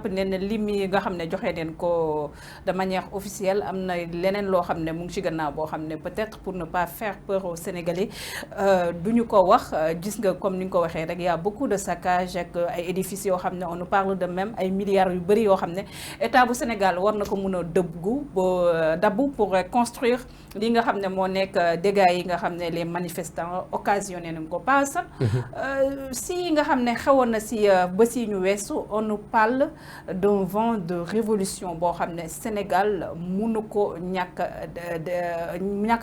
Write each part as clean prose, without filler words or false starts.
ne ne lim yi nga xam ne joxe neen ko de manière officielle am na leneen loo xam ne mu ngi ci gannaaw boo xam ne peut-être pour ne pas faire peur aux Sénégalais du ñu ko wax gis nga comme ni nga ko waxee rek y a beaucoup de saccage ak ay édifices yoo xam ne on nous parle de même ay milliards yu bëri yoo xam ne état bu Sénégal war na ko mun a dëbbu ba dabbu pour construire li nga xam ne moo nekk dégâts yi nga xam ne les manifestants occasionné nañ ko paas si nga xam ne xewoon na si bés yi ñu weesu on nous parle d'un vent de révolution boo xam ne Sénégal mënu ko ñàkk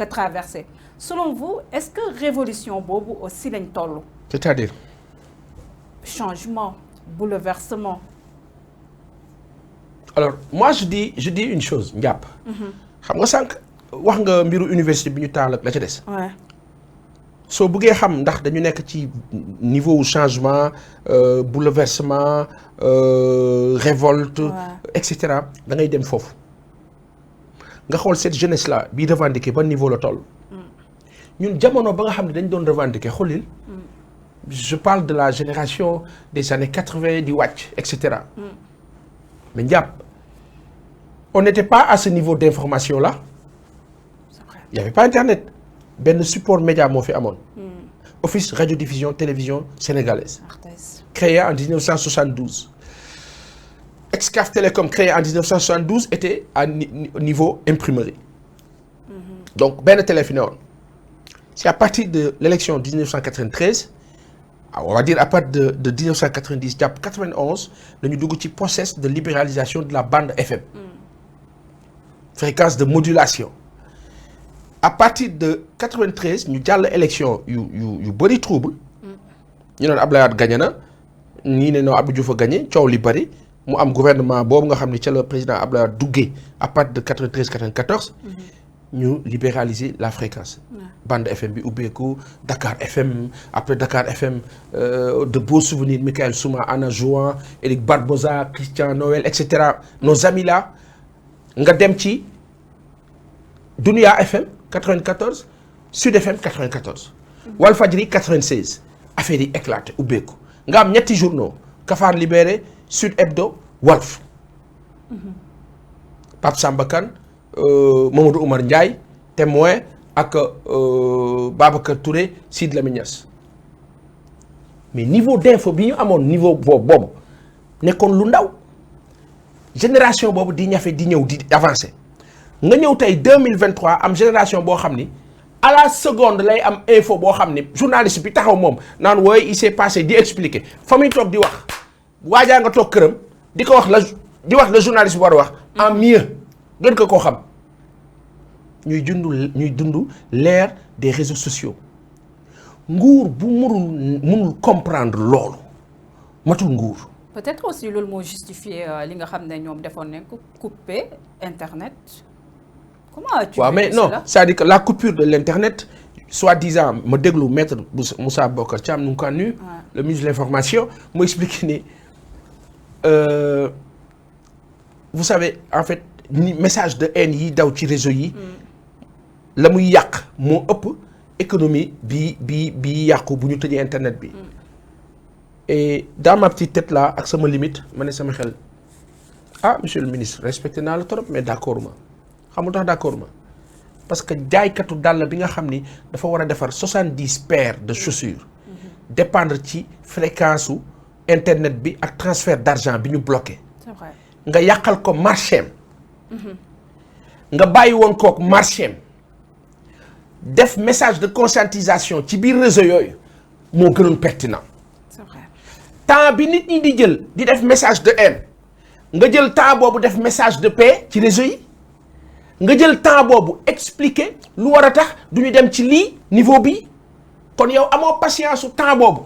traversé selon vous est-ce que révolution boobu aussi lañ toll. c'est-à-dire. changement bouleversement. alors moi je dis une chose njàpp. xam nga sànq wax nga mbiru université bi ñu taal ak la ca des. soo bëggee xam ndax dañu nekk ci niveau changement bouleversement révolte et cetera da ngay dem foofu nga xool cette jeunesse là bii revendiquer ba niveau la toll. ñun jamono ba nga xam ne dañ doon revendiquer xoolil. je parle de la génération des années 80 di wàcc et cetera. mais njàpp on n'était pas à ce niveau d'information là. il y avait pas internet. benn support média moo fi amoon. Office radiodiffusion télévision sénégalaise. créé en 1972. Excaf Télécom créé en 1972 était à niveau imprimerie. donc benn télé fi ne woon. c'est à partir de l'élection 1993 on va dire à partir de 1990 jàpp 91 dañu dugg ci process de libéralisation de la bande FM. fréquence de modulation. à partir de 93 ñu jàll élection yu bëri trouble ñu naan Abdoulaye Wade gagné na ñii ne non Abdou Diouf a gagné coow li bëri mu am gouvernement boobu nga xam ne ca la président Abdoulaye Wade duggee à partir de 93 94 ñu libéraliser la fréquence. bande FM bi ubbeeku Dakar FM après Dakar FM de beaux souvenirs Michael Souma Anna Jouan Éric Barbosa Christian Noël et cetera nos amis là nga dem ci Dunia FM. 94 Sud FM 94. Walfadjri 96 affaire yi éclaté ubbeeku nga am ñetti journaux Kafar Libéré Sud Hebdo Walf. Pape Samba Kane Mamadou Oumar Ndiaye Témoin ak Babacar Touré Sidy Lamine Niass mais niveau d'info bi ñu amoon niveau boobu nekkoon lu ndaw génération boobu di ñafe di ñëw di avancer. nga ñëw tey 2023 am génération boo xam ni à la seconde lay am info boo xam ni journaliste bi taxaw moom naan wooy il s'est passé di expliquer fa muy toog di wax waajaa nga toog këram di ko wax la journaliste bi war a wax en mieux gën ko koo xam ñuy dund l'ère des réseaux sociaux nguur bu mënul comprendre loolu matul nguur. peut-être aussi loolu moo justifié li nga xam ne ñoom defoon nañ ko couper internet. comment tu mais non c'est-à-dire que la coupure de l'internet soi-disant ma déglu maître Moussa Bocar Thiam nu mu ko nu le ministre de l'information mu expliqué ni vous savez en fait ni message de haine yi daw ci réseau yi la muy yàq moo ëpp économie bi yàqu bu ñu tëjee internet bi et dans ma petite tête là ak sama limite ma ne sama xel monsieur le ministre respecté naa la trop mais d'accord ma xamul tax d'accord ma parce que jaaykatu dàll bi nga xam ni dafa war a defar 70 paires de chaussures dépendre ci fréquence su internet bi ak transfert d'argent bi ñu bloqué. c'est vrai nga yàqal ko marché nga bàyyi woon kook marché def message de conscientisation ci biir réseau yooyu moo gënoon pertinent. c'est vrai temps bi nit ñi di jël di def message de haine nga jël temps boobu def message de paix ci réseau yi. nga jël temps boobu expliquer lu war a tax du ñu dem ci lii niveau bi kon yow amoo patience su temps boobu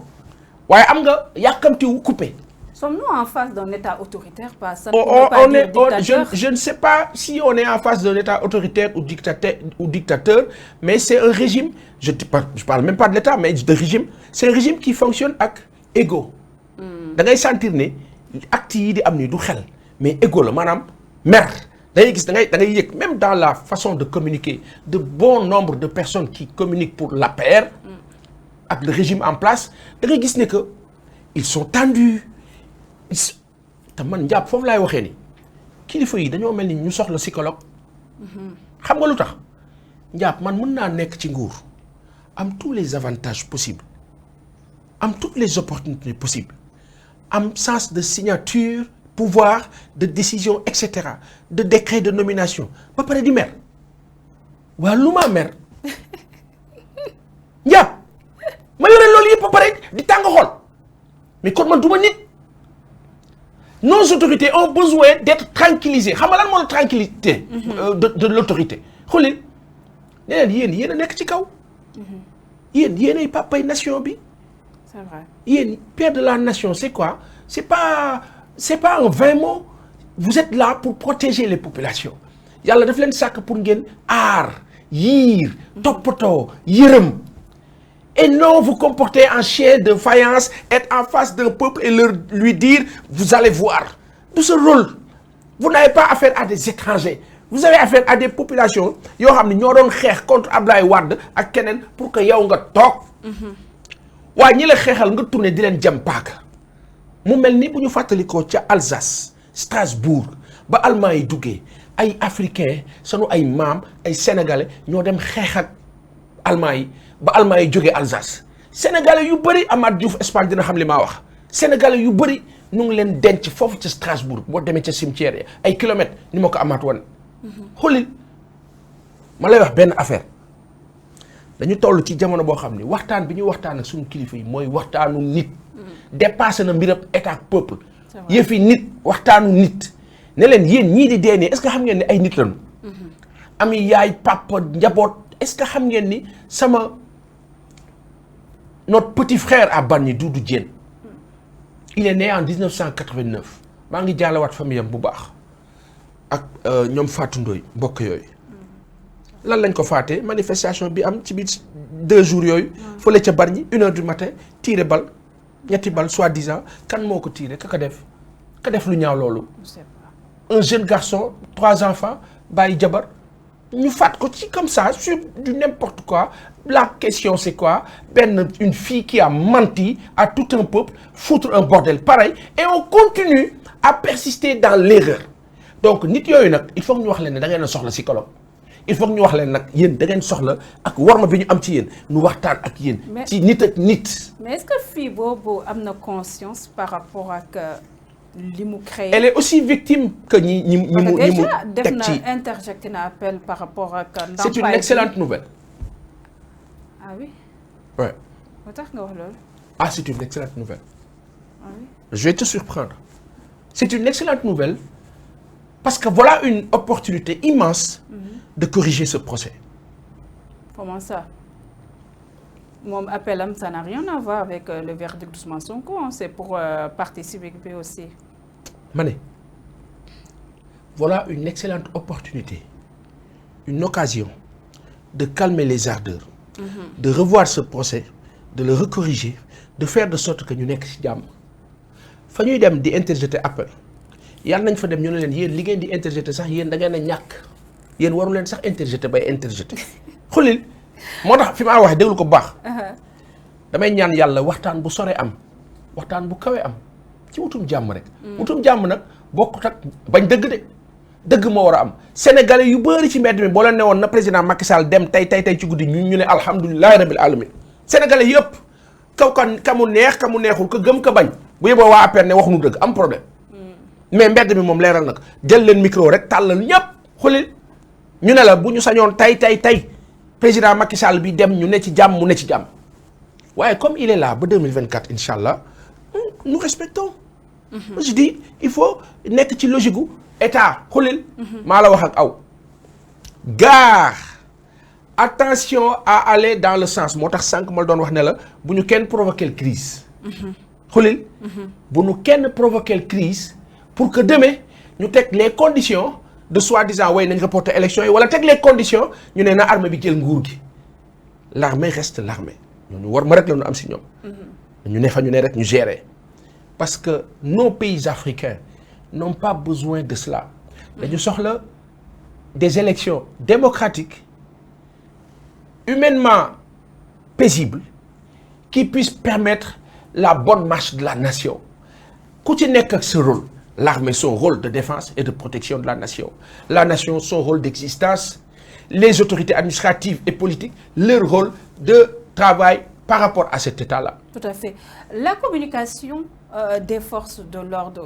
waaye am nga yàkkamtiwu coupé. sommes-nous en face d'un état autoritaire pas ça on est je ne sais pas si on est en face d'un état autoritaire ou dictateur mais c'est un régime je parle même pas de l'état mais de régime c'est un régime qui fonctionne ak ego. da ngay sentir ne actes yi di am ni du xel mais ego la maanaam mer. da ngay gis da ngay yëg même dans la façon de communiquer de bon nombre de personnes qui communiquent pour l'APR ak le régime en place da ngay gis ne que ils sont tendus te man njàpp foofu laay waxee ni kilifa yi dañoo mel ni ñu soxla psychologue. xam nga lu tax njàpp man mën naa nekk ci nguur am tous les avantages possibles am toutes les opportunités possibles am sens de signature pouvoir de décision et cetera de décret de nomination ba pare di mer waa lu ma mer njàpp ma yore loolu yëpp ba pare di tàng xol mais kon man du ma nit. Nos autorités ont besoin d'être tranquillisées xam nga lan moo la tranquillité de l'autorité xoolil ne leen yéen a nekk ci kaw yéen ay papay nation bi c'est vrai yéen père de la nation c'est quoi c'est pas un vain mot vous êtes là pour protéger les populations yàlla daf leen sàkk pour ngeen aar yiir toppatoo yërëm et non vous comporter en chien de faïence, être en face d'un peuple et lui dire vous allez voir. De ce rôle, vous n'avez pas affaire à des étrangers. Vous avez affaire à des populations qui ont fait contre Abdoulaye Wade ak keneen pour que yow nga toog. waaye ñi la xeexal nga tourné di leen jëm paaka. mu mel ni bu ñu fàttalikoo ca Alsace Strasbourg ba Allemand yi duggee ay africains sunu ay maam ay sénégalais ñoo dem xeex ak Allemand yi. ba Allemand yi jógee Alsace sénégalais yu bëri Amath Diouf Espagne dina xam li maa wax sénégalais yu bëri ñu ngi leen denc foofu ca Strasbourg boo demee ca cimetière yi ay kilomètres ni ma ko Amath wan. xoolil ma lay wax benn affaire dañu toll ci jamono boo xam ni waxtaan bi ñuy waxtaan ak suñu kilifa yi mooy waxtaanu nit. dépassé na mbirab état peuple. yëfi nit waxtaanu nit. ne leen yéen ñii di dee nii est-ce que xam ngeen ni ay nit lañu. am yaay papa njaboot est-ce que xam ngeen ni notre petit frère à Bargny Doudou Diène il est né en 1989 maa ngi jaalewaat famille am bu baax ak ñoom Fatou Ndoye mbokk yooyu lan lañ ko faatee manifestation bi am ci biir 2 jours yooyu fële ca Bargny 1h du matin tiré bal ñetti bal soi-disant kan moo ko tiré ka def lu ñaaw loolu un jeune garçon 3 enfants bàyyi jabar ñu faat ko ci comme ça sur du n'importe quoi la question c'est quoi une fille qui a menti à tout un peuple foutre un bordel pareil et on continue à persister dans l'erreur donc nit yooyu nag il faut que ñu wax leen ne da ngeen a soxla psychologue il faut que ñu wax leen nag yéen da ngeen soxla ak warma bi ñu am ci yéen ñu waxtaan ak yéen ci nit ak nit. mais est-ce que fille boobu am na conscience par rapport ak li mu créé. elle est aussi victime que ñi mu def na interjecté na appel par rapport ak. c'est une excellente nouvelle. ah oui. ouais. moo tax nga wax loolu. ah c'est une excellente nouvelle. ah oui. je vais te surprendre. c'est une excellente nouvelle parce que voilà une opportunité immense. de corriger ce procès. comment ça. moom appelam ça n'a rien à voir avec le verdict d'Ousmane Sonko c'est pour participer aussi. ma ne voilà une excellente opportunité une occasion de calmer les ardeurs. de revoir ce procès de le recorriger de faire de sorte que ñu nekk ci jàmm fa ñuy dem di interjeter appel yàlla nañ fa dem ñu ne leen yéen li ngeen di interjeter sax yéen da ngeen a ñàkk yéen waru leen sax interjeter bay interjeter xulil moo tax fi maa waxee déglu ko bu baax. damay ñaan yàlla waxtaan bu sore am waxtaan bu kawe am ci wutum jàmm rek. wutum jàmm nag bokkut ak bañ dëgg de dëgg moo war a am sénégalais yu bëri ci mbedd mi boo leen ne woon na président Macky Sall dem tey ci guddi ñu ne alhamdulilahi rabil alamin sénégalais yëpp ka mu neex ka mu neexul ka gëm ka bañ bu yeboo waa APR ne waxuñu dëgg am problème. mais mbedd mi moom leeral nag jël leen micro rek tàllal ñëpp xulil ñu ne la bu ñu sañoon tey président Macky Sall bi dem ñu ne ci jàmm mu ne ci jàmm waaye comme il est là ba 2024 incha allah nous respectons. je dis il faut nekk ci logique gu état xulil maa la wax ak aw. gare attention à aller dans le sens moo tax sànq ma la doon wax ne la bu ñu kenn provoquer crise xulil bu ñu kenn provoquer crise pour que demain ñu teg les conditions de soi-disant way nañ reporter élection yi wala teg les conditions ñu ne na armée bi jël nguur gi l'armée reste l'armée ñooñu war ma rek la ñu am si ñoom ñu ne fa ñu ne rek ñu gérer parce que nos pays africains n'ont pas besoin de cela dañu soxla des élections démocratiques humainement paisibles qui puissent permettre la bonne marche de la nation ku ci nekk ak sa rôle L'armée, son rôle de défense et de protection de la nation. La nation, son rôle d'existence. Les autorités administratives et politiques, leur rôle de travail par rapport à cet état-là. Tout à fait. La communication des forces de l'ordre